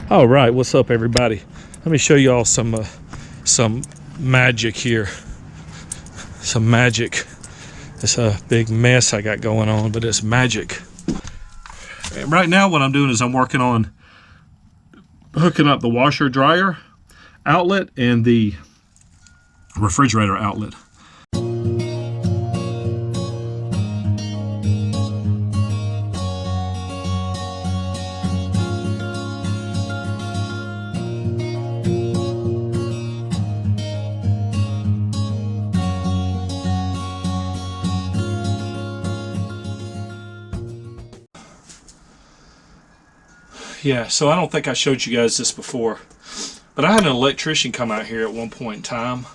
All right, what's up, everybody? Let me show y'all some magic here. Some magic. It's a big mess I got going on, but it's magic. And right now, what I'm doing is I'm working on hooking up the washer dryer outlet and the refrigerator outlet. Yeah, so I don't think I showed you guys this before, but I had an electrician come out here at one point in time.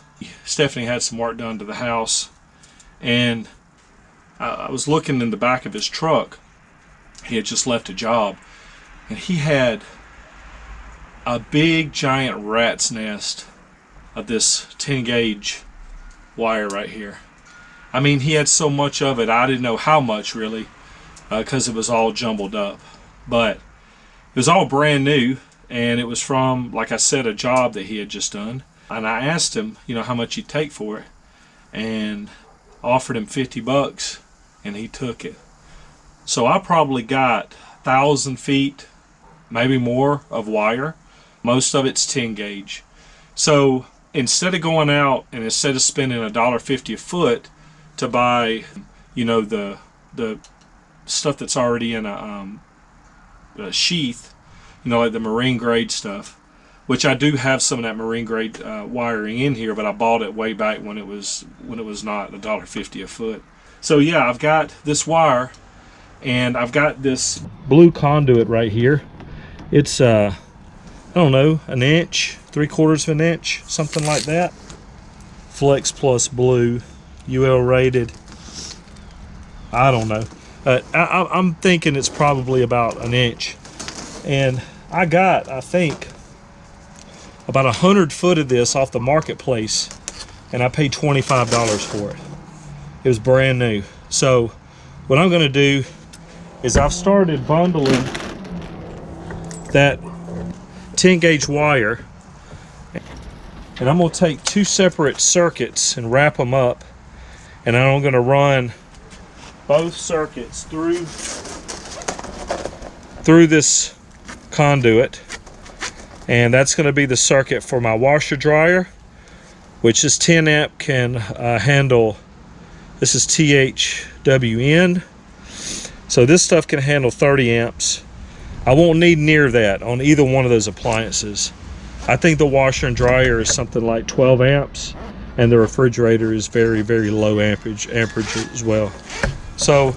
Stephanie had some work done to the house, and I was looking in the back of his truck. He had just left a job, and he had a big giant rat's nest of this 10 gauge wire right here. I mean, he had so much of it, I didn't know how much really, because it was all jumbled up. But it was all brand new, and it was from, like I said, a job that he had just done. And I asked him, you know, how much he'd take for it, and offered him 50 bucks, and he took it. So I probably got 1,000 feet, maybe more, of wire. Most of it's 10 gauge. So instead of going out and instead of spending $1.50 a foot to buy, you know, the stuff that's already in a sheath, you know, like the marine grade stuff, which I do have some of that marine grade wiring in here, but I bought it way back when it was not $1.50 a foot. So yeah, I've got this wire, and I've got this blue conduit right here. It's I don't know, an inch, 3/4 of an inch, something like that. Flex Plus blue, UL rated. I don't know. I'm thinking it's probably about an inch. And I got, I think, about 100 foot of this off the marketplace, and I paid $25 for it. It was brand new. So what I'm going to do is I've started bundling that 10 gauge wire, and I'm going to take two separate circuits and wrap them up, and I'm going to run both circuits through this conduit, and that's going to be the circuit for my washer dryer, which is 10 amp, can handle. This is THWN, so this stuff can handle 30 amps. I won't need near that on either one of those appliances. I think the washer and dryer is something like 12 amps, and the refrigerator is very, very low amperage as well. So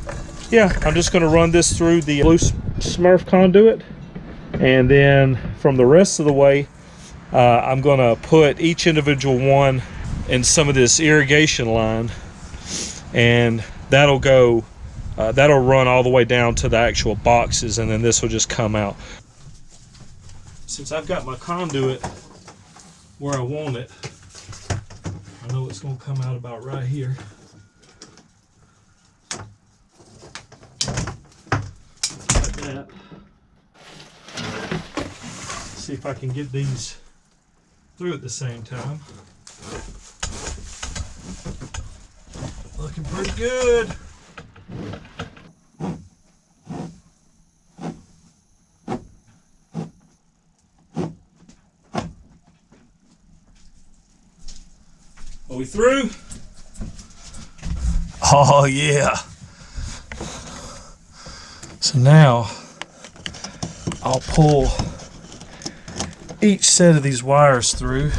yeah, I'm just going to run this through the blue Smurf conduit, and then from the rest of the way, I'm going to put each individual one in some of this irrigation line, and that'll go, that'll run all the way down to the actual boxes, and then this will just come out. Since I've got my conduit where I want it, I know it's going to come out about right here. Like that. See if I can get these through at the same time. Looking pretty good. Are we through? Oh yeah. So now I'll pull each set of these wires through.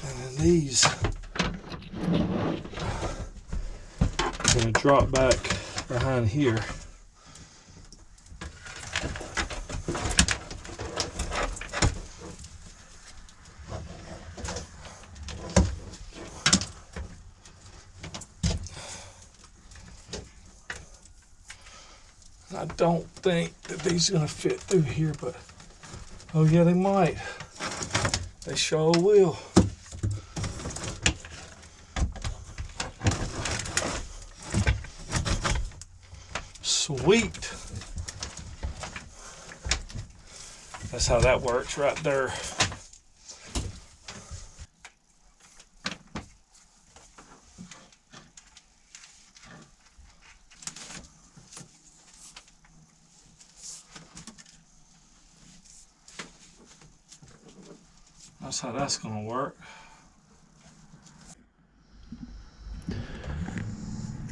And then these are going to drop back behind here. I don't think that these are going to fit through here, but oh yeah, they might. They sure will. Sweet. That's how that works right there. That's how that's going to work.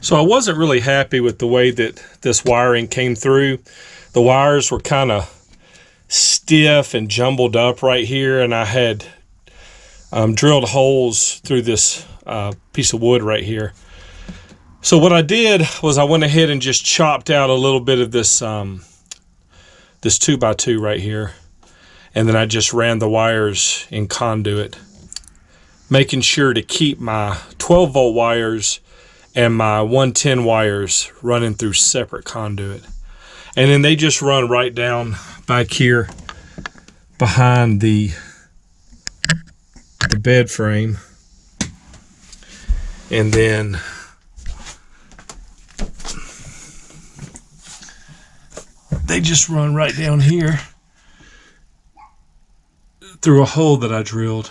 So I wasn't really happy with the way that this wiring came through. The wires were kind of stiff and jumbled up right here, and I had drilled holes through this piece of wood right here. So what I did was I went ahead and just chopped out a little bit of this this 2x2 right here, and then I just ran the wires in conduit, making sure to keep my 12 volt wires and my 110 wires running through separate conduit. And then they just run right down back here behind the bed frame. And then they just run right down here through a hole that I drilled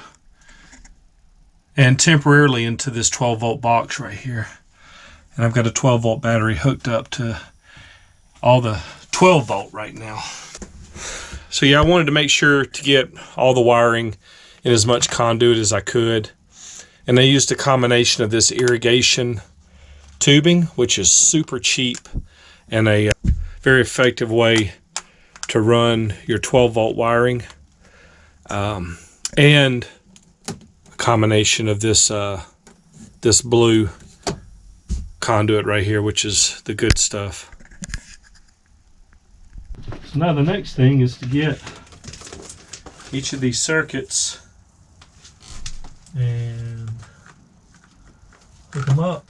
and temporarily into this 12 volt box right here. And I've got a 12 volt battery hooked up to all the 12 volt right now. So yeah, I wanted to make sure to get all the wiring in as much conduit as I could. And I used a combination of this irrigation tubing, which is super cheap and a very effective way to run your 12 volt wiring. And a combination of this this blue conduit right here, which is the good stuff. So now the next thing is to get each of these circuits and hook them up.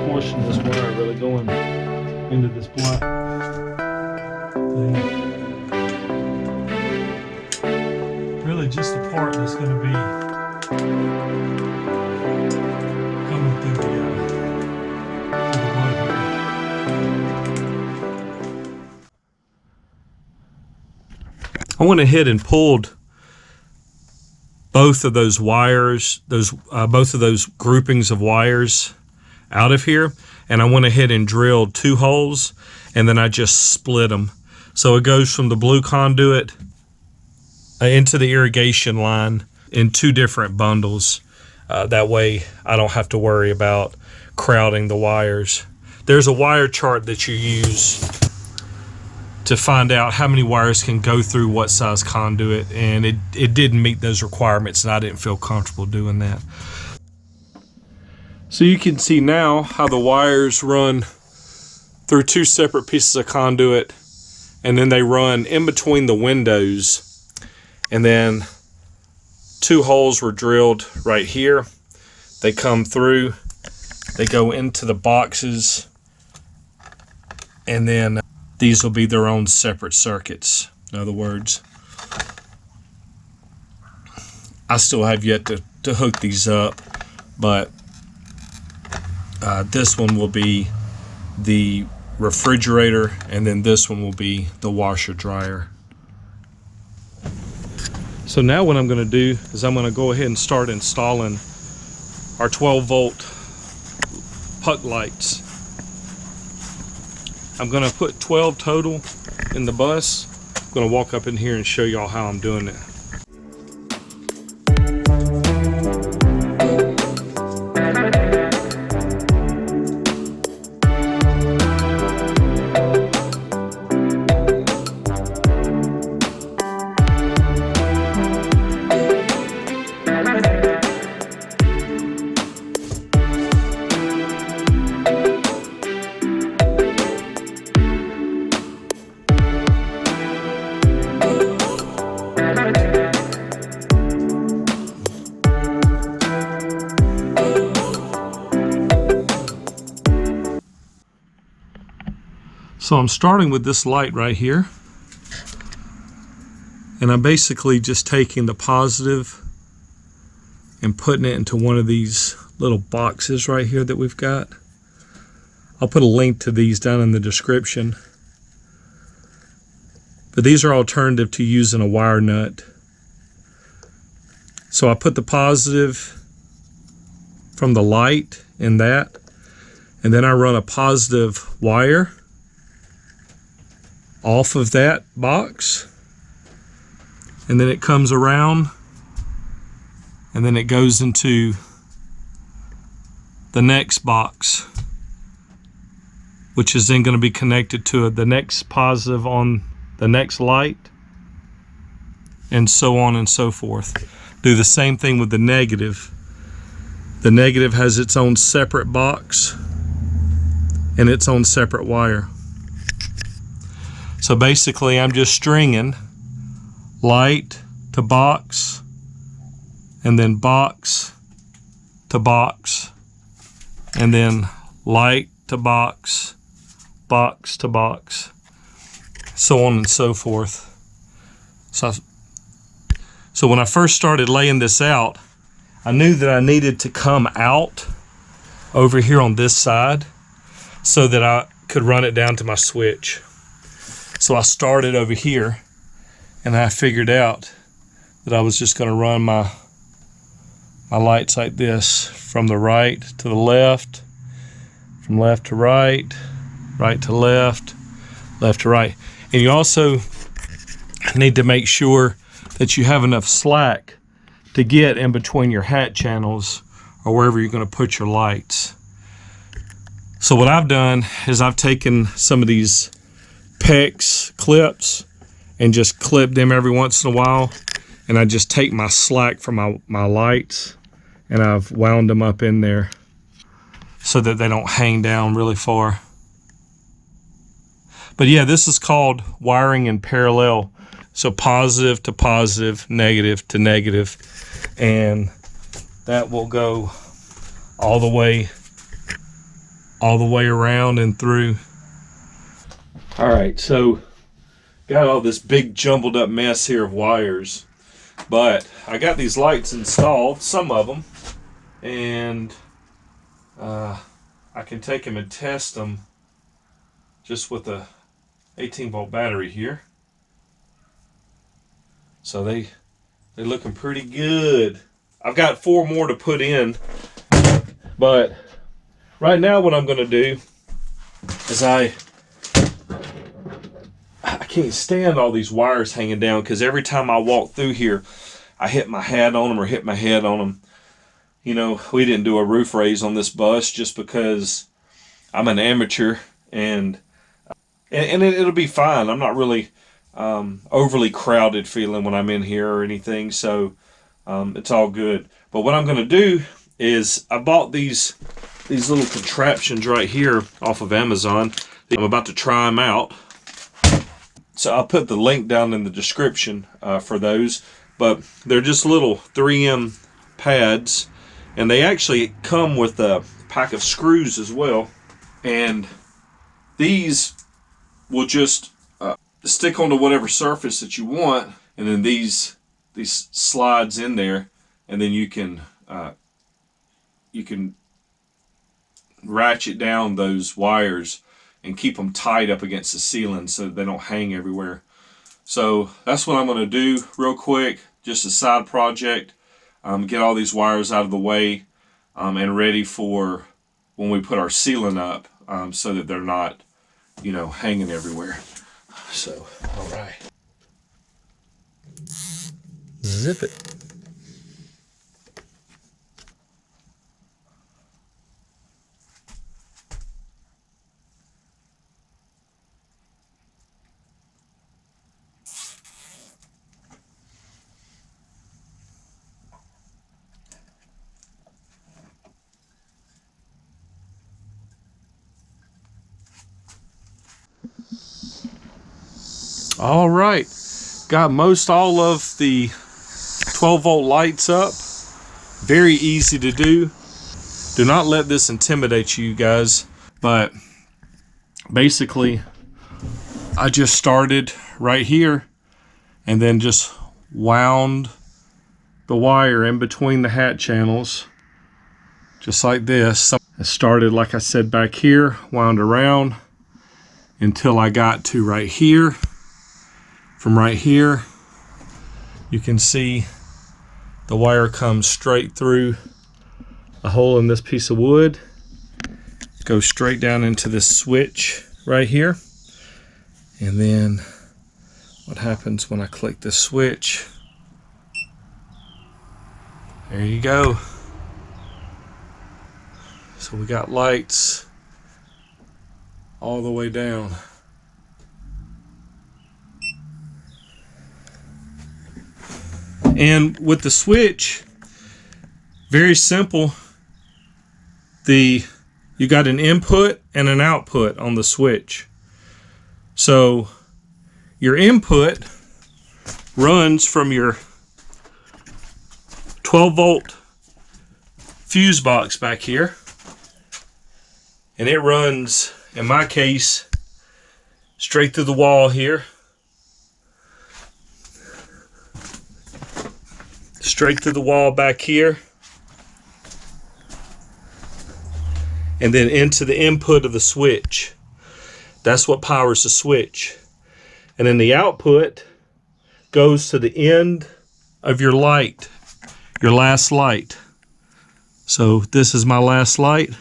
Portion of this wire really going into this black thing. Really just the part that's going to be coming through the wood here. I went ahead and pulled both of those wires, both of those groupings of wires out of here, and I went ahead and drilled 2 holes, and then I just split them. So it goes from the blue conduit into the irrigation line in 2 different bundles. That way I don't have to worry about crowding the wires. There's a wire chart that you use to find out how many wires can go through what size conduit, and it didn't meet those requirements, and I didn't feel comfortable doing that. So you can see now how the wires run through 2 separate pieces of conduit, and then they run in between the windows, and then 2 holes were drilled right here. They come through, they go into the boxes, and then these will be their own separate circuits. In other words, I still have yet to hook these up, but this one will be the refrigerator, and then this one will be the washer dryer. So now what I'm going to do is I'm going to go ahead and start installing our 12 volt puck lights. I'm going to put 12 total in the bus. I'm going to walk up in here and show y'all how I'm doing it. So I'm starting with this light right here, and I'm basically just taking the positive and putting it into one of these little boxes right here that we've got. I'll put a link to these down in the description, but these are alternative to using a wire nut. So I put the positive from the light in that, and then I run a positive wire off of that box, and then it comes around, and then it goes into the next box, which is then going to be connected to the next positive on the next light, and so on and so forth. Do the same thing with the negative. The negative has its own separate box and its own separate wire. So basically I'm just stringing light to box, and then box to box, and then light to box, box to box, so on and so forth. So when I first started laying this out, I knew that I needed to come out over here on this side so that I could run it down to my switch. So I started over here, and I figured out that I was just going to run my lights like this, from the right to the left, from left to right, right to left, left to right. And you also need to make sure that you have enough slack to get in between your hat channels or wherever you're going to put your lights. So what I've done is I've taken some of these PEX clips and just clip them every once in a while, and I just take my slack from my lights and I've wound them up in there so that they don't hang down really far. But yeah, this is called wiring in parallel. So positive to positive, negative to negative, and that will go all the way around and through. All right, so got all this big jumbled up mess here of wires, but I got these lights installed, some of them, and I can take them and test them just with a 18-volt battery here. So they're looking pretty good. I've got 4 more to put in, but right now what I'm going to do is I can't stand all these wires hanging down, because every time I walk through here I hit my hat on them or hit my head on them. You know, we didn't do a roof raise on this bus just because I'm an amateur, and it'll be fine. I'm not really overly crowded feeling when I'm in here or anything, so it's all good. But what I'm going to do is I bought these little contraptions right here off of Amazon. I'm about to try them out, so I'll put the link down in the description for those. But they're just little 3M pads, and they actually come with a pack of screws as well, and these will just stick onto whatever surface that you want, and then these slides in there, and then you can ratchet down those wires and keep them tied up against the ceiling so that they don't hang everywhere. So that's what I'm going to do real quick, just a side project. Get all these wires out of the way and ready for when we put our ceiling up, so that they're not you know, hanging everywhere. So, all right. Zip it. All right, got most all of the 12-volt lights up. Very easy to do. Do not let this intimidate you guys, but basically I just started right here and then just wound the wire in between the hat channels, just like this. I started, like I said, back here, wound around until I got to right here. From right here, you can see the wire comes straight through a hole in this piece of wood, goes straight down into this switch right here. And then what happens when I click this switch? There you go. So we got lights all the way down. And with the switch, very simple. You got an input and an output on the switch. So your input runs from your 12-volt fuse box back here. And it runs, in my case, straight through the wall here. Straight through the wall back here, and then into the input of the switch. That's what powers the switch. And then the output goes to the end of your light, your last light. So this is my last light,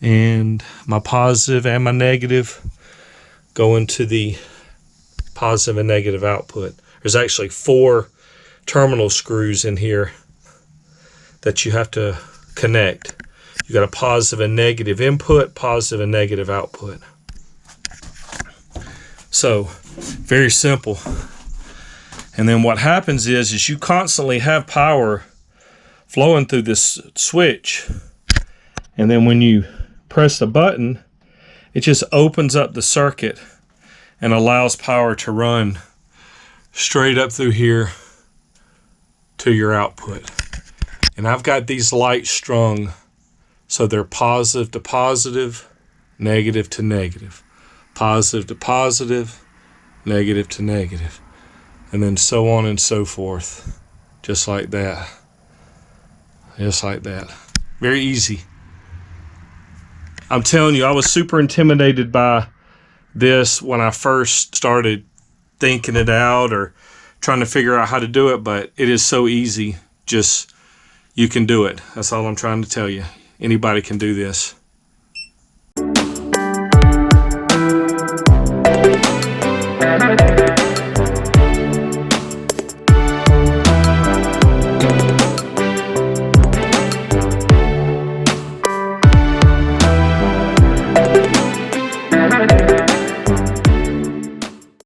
and my positive and my negative go into the positive and negative output. There's actually 4 terminal screws in here that you have to connect. You got a positive and negative input, positive and negative output. So very simple. And then what happens is you constantly have power flowing through this switch, and then when you press the button, it just opens up the circuit and allows power to run straight up through here to your output. And I've got these lights strung so they're positive to positive, negative to negative, positive to positive, negative to negative, and then so on and so forth, just like that, just like that. Very easy. I'm telling you, I was super intimidated by this when I first started thinking it out or trying to figure out how to do it, but it is so easy. Just, you can do it. That's all I'm trying to tell you. Anybody can do this.